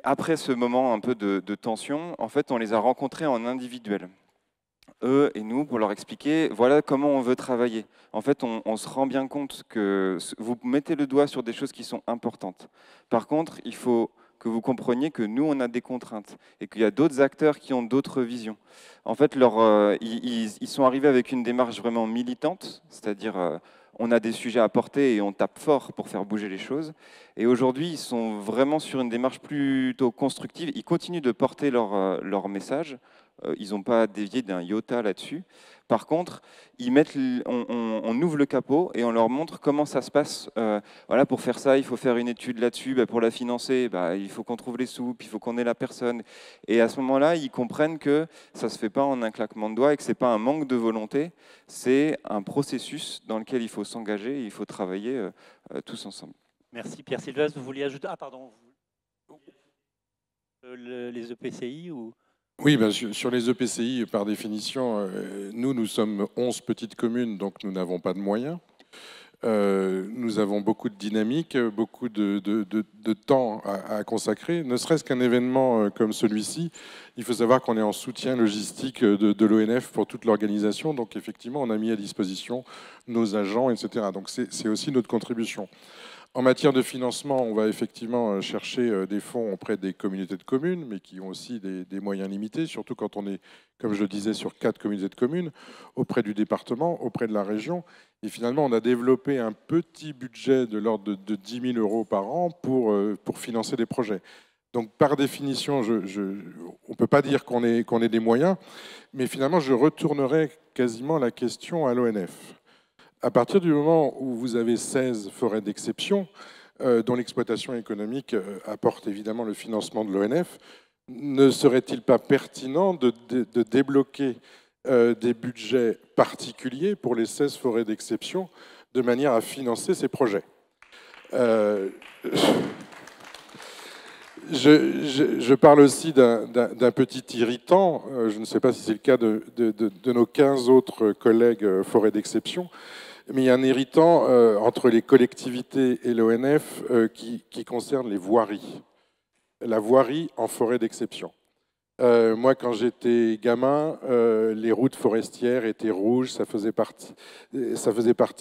après ce moment un peu de tension, en fait, on les a rencontrés en individuel. Eux et nous, pour leur expliquer, voilà comment on veut travailler. En fait, on se rend bien compte que vous mettez le doigt sur des choses qui sont importantes. Par contre, il faut que vous compreniez que nous, on a des contraintes et qu'il y a d'autres acteurs qui ont d'autres visions. En fait, ils sont arrivés avec une démarche vraiment militante, c'est-à-dire on a des sujets à porter et on tape fort pour faire bouger les choses. Et aujourd'hui, ils sont vraiment sur une démarche plutôt constructive. Ils continuent de porter leur message. Ils n'ont pas dévié d'un iota là-dessus. Par contre, on ouvre le capot et on leur montre comment ça se passe. Voilà, pour faire ça, il faut faire une étude là-dessus. Pour la financer, il faut qu'on trouve les sous, puis il faut qu'on ait la personne. Et à ce moment-là, ils comprennent que ça ne se fait pas en un claquement de doigts et que ce n'est pas un manque de volonté, c'est un processus dans lequel il faut s'engager et il faut travailler tous ensemble. Merci. Pierre Sylvestre, vous vouliez ajouter... Ah, pardon. Les EPCI ou... Oui, sur les EPCI, par définition, nous sommes 11 petites communes, donc nous n'avons pas de moyens. Nous avons beaucoup de dynamique, beaucoup de temps à consacrer. Ne serait-ce qu'un événement comme celui-ci, il faut savoir qu'on est en soutien logistique de l'ONF pour toute l'organisation. Donc effectivement, on a mis à disposition nos agents, etc. Donc c'est aussi notre contribution. En matière de financement, on va effectivement chercher des fonds auprès des communautés de communes, mais qui ont aussi des moyens limités, surtout quand on est, comme je le disais, sur 4 communautés de communes, auprès du département, auprès de la région. Et finalement, on a développé un petit budget de l'ordre de 10 000 € par an pour financer des projets. Donc, par définition, on ne peut pas dire qu'on ait des moyens, mais finalement, je retournerai quasiment la question à l'ONF. À partir du moment où vous avez 16 forêts d'exception, dont l'exploitation économique apporte évidemment le financement de l'ONF, ne serait-il pas pertinent de débloquer des budgets particuliers pour les 16 forêts d'exception de manière à financer ces projets ? Je parle aussi d'un petit irritant, je ne sais pas si c'est le cas de nos 15 autres collègues forêt d'exception, mais il y a un irritant entre les collectivités et l'ONF qui concerne les voiries. La voirie en forêt d'exception. Moi, quand j'étais gamin, les routes forestières étaient rouges, ça faisait partie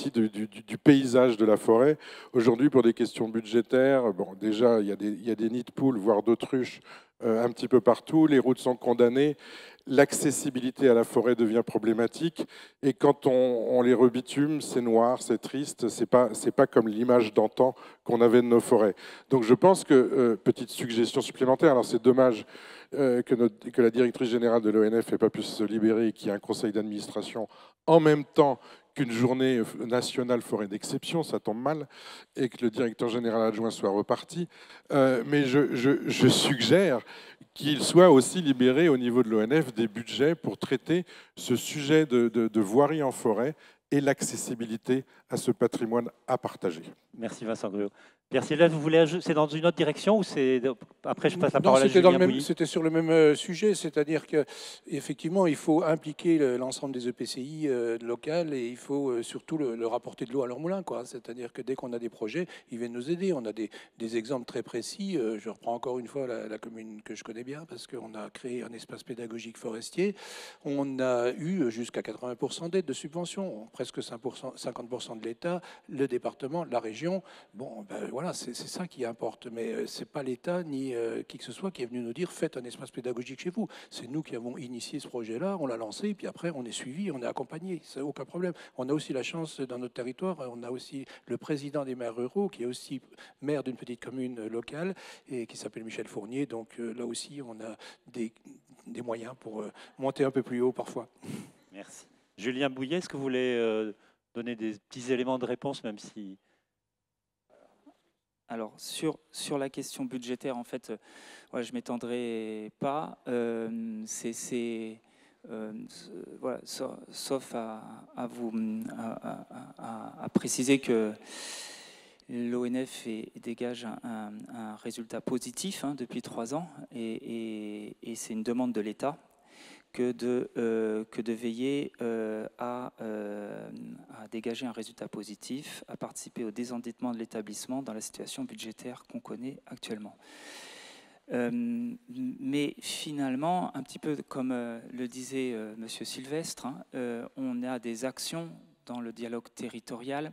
du paysage de la forêt. Aujourd'hui, pour des questions budgétaires, bon, déjà, il y a des nids de poules, voire d'autruches, un petit peu partout. Les routes sont condamnées. L'accessibilité à la forêt devient problématique. Et quand on les rebitume, c'est noir, c'est triste. C'est pas comme l'image d'antan qu'on avait de nos forêts. Donc, je pense que, petite suggestion supplémentaire, alors c'est dommage que la directrice générale de l'ONF n'ait pas pu se libérer et qu'il y ait un conseil d'administration en même temps qu'une journée nationale forêt d'exception, ça tombe mal, et que le directeur général adjoint soit reparti. Mais je suggère qu'il soit aussi libéré au niveau de l'ONF des budgets pour traiter ce sujet de voirie en forêt et l'accessibilité à ce patrimoine à partager. Merci Vincent Gruau. Pierre Sylvestre, vous voulez ajouter, c'est dans une autre direction ou c'est après je passe la parole à Julien Bouilly? C'était sur le même sujet, c'est-à-dire qu'effectivement il faut impliquer l'ensemble des EPCI locales et il faut surtout leur apporter de l'eau à leur moulin, quoi. C'est-à-dire que dès qu'on a des projets, ils viennent nous aider. On a des exemples très précis. Je reprends encore une fois la commune que je connais bien parce qu'on a créé un espace pédagogique forestier. On a eu jusqu'à 80% d'aide de subvention, presque 50% de l'État, le département, la région. Bon, ben, voilà, c'est ça qui importe, mais ce n'est pas l'État ni qui que ce soit qui est venu nous dire faites un espace pédagogique chez vous. C'est nous qui avons initié ce projet-là, on l'a lancé, et puis après on est suivi, on est accompagné, c'est aucun problème. On a aussi la chance dans notre territoire, on a aussi le président des maires ruraux qui est aussi maire d'une petite commune locale et qui s'appelle Michel Fournier, donc là aussi on a des moyens pour monter un peu plus haut parfois. Merci. Julien Bouillet, est-ce que vous voulez donner des petits éléments de réponse, même si... Alors, sur la question budgétaire, en fait, je ne m'étendrai pas, voilà, sauf à préciser que l'ONF dégage un résultat positif depuis 3 ans, et c'est une demande de l'État que de veiller à dégager un résultat positif, à participer au désendettement de l'établissement dans la situation budgétaire qu'on connaît actuellement. Mais finalement, un petit peu comme le disait M. Sylvestre, on a des actions dans le dialogue territorial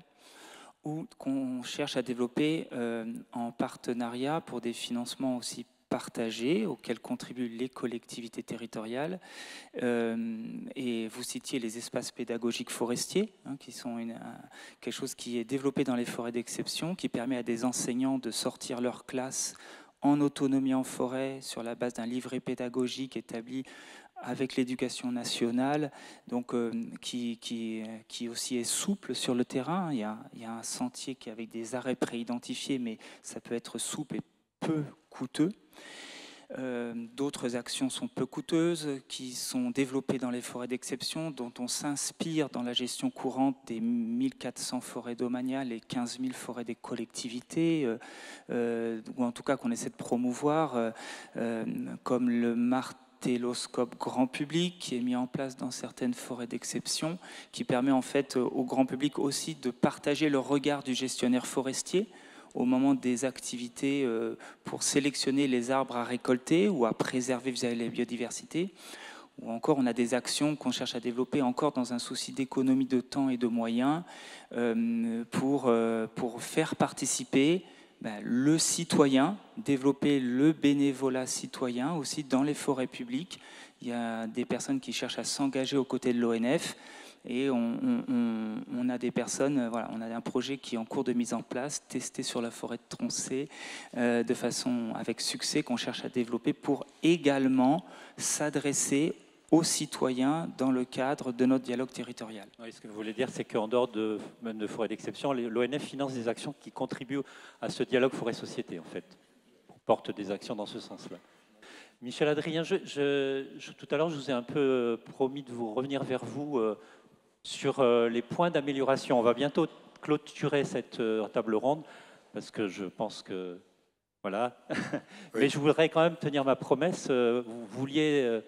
qu'on cherche à développer en partenariat pour des financements aussi partagés auxquels contribuent les collectivités territoriales. Et vous citiez les espaces pédagogiques forestiers, qui sont quelque chose qui est développé dans les forêts d'exception, qui permet à des enseignants de sortir leur classe en autonomie en forêt sur la base d'un livret pédagogique établi avec l'éducation nationale, donc qui aussi est souple sur le terrain. Il y a un sentier qui est avec des arrêts préidentifiés, mais ça peut être souple et peu coûteux. D'autres actions sont peu coûteuses, qui sont développées dans les forêts d'exception, dont on s'inspire dans la gestion courante des 1400 forêts domaniales et 15 000 forêts des collectivités, ou en tout cas qu'on essaie de promouvoir, comme le martéloscope grand public qui est mis en place dans certaines forêts d'exception, qui permet en fait au grand public aussi de partager le regard du gestionnaire forestier au moment des activités pour sélectionner les arbres à récolter ou à préserver vis-à-vis de la biodiversité. Ou encore, on a des actions qu'on cherche à développer encore dans un souci d'économie de temps et de moyens pour faire participer le citoyen, développer le bénévolat citoyen aussi dans les forêts publiques. Il y a des personnes qui cherchent à s'engager aux côtés de l'ONF. Et on a des personnes, voilà, on a un projet qui est en cours de mise en place, testé sur la forêt de Troncé, de façon avec succès, qu'on cherche à développer pour également s'adresser aux citoyens dans le cadre de notre dialogue territorial. Oui, ce que vous voulez dire, c'est qu'en dehors même de forêt d'exception, l'ONF finance des actions qui contribuent à ce dialogue forêt-société, en fait. On porte des actions dans ce sens-là. Michel Adrien, tout à l'heure, je vous ai un peu promis de vous revenir vers vous sur les points d'amélioration. On va bientôt clôturer cette table ronde parce que je pense que... Voilà. Mais je voudrais quand même tenir ma promesse. Vous vouliez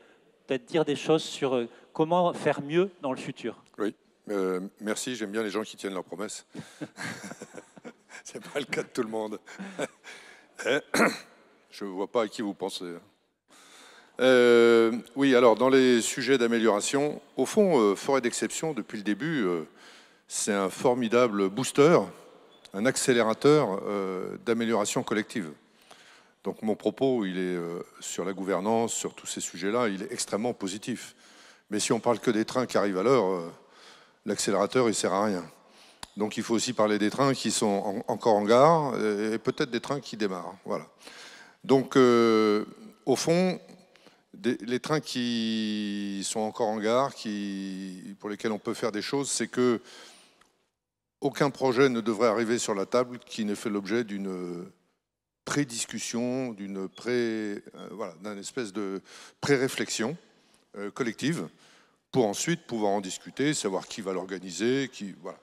peut-être dire des choses sur comment faire mieux dans le futur. Oui, merci, j'aime bien les gens qui tiennent leurs promesses. C'est pas le cas de tout le monde. Je ne vois pas à qui vous pensez. Oui, alors dans les sujets d'amélioration, au fond, Forêt d'Exception, depuis le début, c'est un formidable booster, un accélérateur d'amélioration collective. Donc mon propos, il est sur la gouvernance, sur tous ces sujets-là, il est extrêmement positif. Mais si on parle que des trains qui arrivent à l'heure, l'accélérateur, il ne sert à rien. Donc il faut aussi parler des trains qui sont encore en gare et peut-être des trains qui démarrent. Voilà. Donc au fond, les trains qui sont encore en gare, pour lesquels on peut faire des choses, c'est que aucun projet ne devrait arriver sur la table qui n'ait fait l'objet d'une pré-discussion, d'une espèce de pré-réflexion collective pour ensuite pouvoir en discuter, savoir qui va l'organiser, voilà.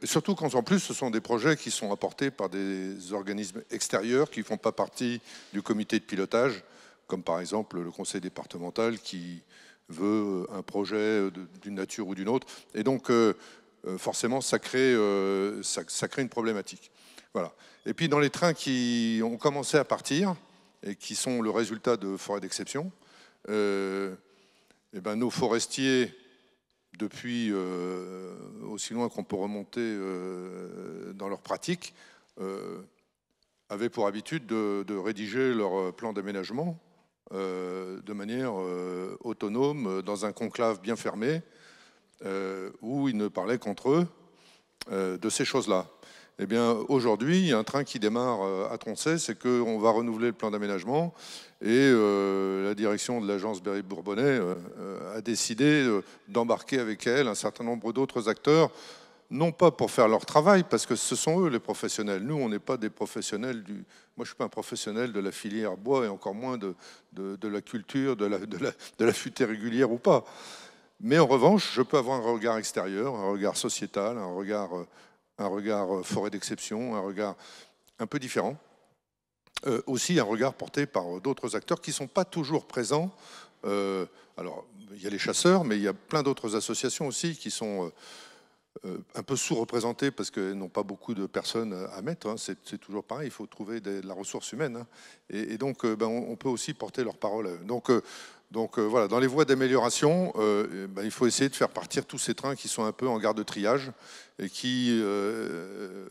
Surtout quand en plus ce sont des projets qui sont apportés par des organismes extérieurs qui ne font pas partie du comité de pilotage, comme par exemple le conseil départemental qui veut un projet d'une nature ou d'une autre. Et donc forcément ça crée une problématique. Voilà. Et puis dans les trains qui ont commencé à partir et qui sont le résultat de Forêt d'Exception, nos forestiers, depuis aussi loin qu'on peut remonter dans leur pratique, avaient pour habitude de rédiger leur plan d'aménagement de manière autonome, dans un conclave bien fermé, où ils ne parlaient qu'entre eux de ces choses-là. Eh bien, aujourd'hui, il y a un train qui démarre à Tronchet, c'est qu'on va renouveler le plan d'aménagement et la direction de l'agence Berry-Bourbonnais a décidé d'embarquer avec elle un certain nombre d'autres acteurs, non pas pour faire leur travail, parce que ce sont eux les professionnels. Nous, on n'est pas des professionnels Moi, je ne suis pas un professionnel de la filière bois et encore moins de la culture, de la futée régulière ou pas. Mais en revanche, je peux avoir un regard extérieur, un regard sociétal, un regard forêt d'exception, un regard un peu différent. Aussi un regard porté par d'autres acteurs qui ne sont pas toujours présents. Alors, il y a les chasseurs, mais il y a plein d'autres associations aussi qui sont un peu sous-représentées parce qu'elles n'ont pas beaucoup de personnes à mettre. Hein. C'est toujours pareil, il faut trouver de la ressource humaine. Hein. Et donc, on peut aussi porter leur parole. Donc voilà, dans les voies d'amélioration, il faut essayer de faire partir tous ces trains qui sont un peu en gare de triage et qui,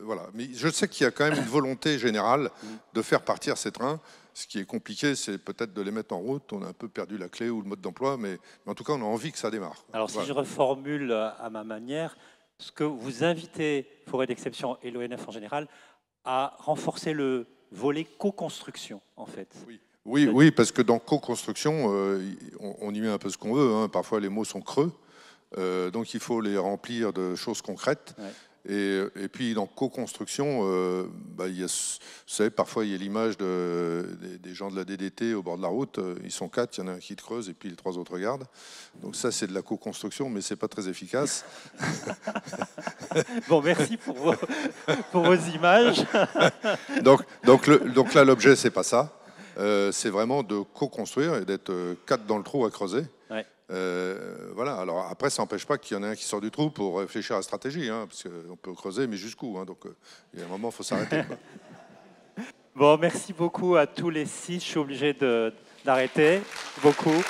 voilà. Mais je sais qu'il y a quand même une volonté générale de faire partir ces trains. Ce qui est compliqué, c'est peut-être de les mettre en route. On a un peu perdu la clé ou le mode d'emploi, mais en tout cas, on a envie que ça démarre. Alors, si je reformule à ma manière, ce que vous invitez Forêt d'Exception et l'ONF en général à renforcer le volet co-construction, en fait. Oui, parce que dans co-construction, on y met un peu ce qu'on veut. Hein. Parfois, les mots sont creux. Donc, il faut les remplir de choses concrètes. Ouais. Et puis, dans co-construction, vous savez, parfois, il y a l'image des gens de la DDT au bord de la route. Ils sont 4, il y en a un qui te creuse et puis les 3 autres regardent. Donc ça, c'est de la co-construction, mais c'est pas très efficace. Bon, merci pour vos images. donc là, l'objet, c'est pas ça. C'est vraiment de co-construire et d'être 4 dans le trou à creuser. Ouais. Voilà. Alors après, ça n'empêche pas qu'il y en ait un qui sort du trou pour réfléchir à la stratégie, hein, parce qu'on peut creuser, mais jusqu'où, hein, donc il y a un moment, il faut s'arrêter. Bon, merci beaucoup à tous les 6. Je suis obligé d'arrêter. Beaucoup.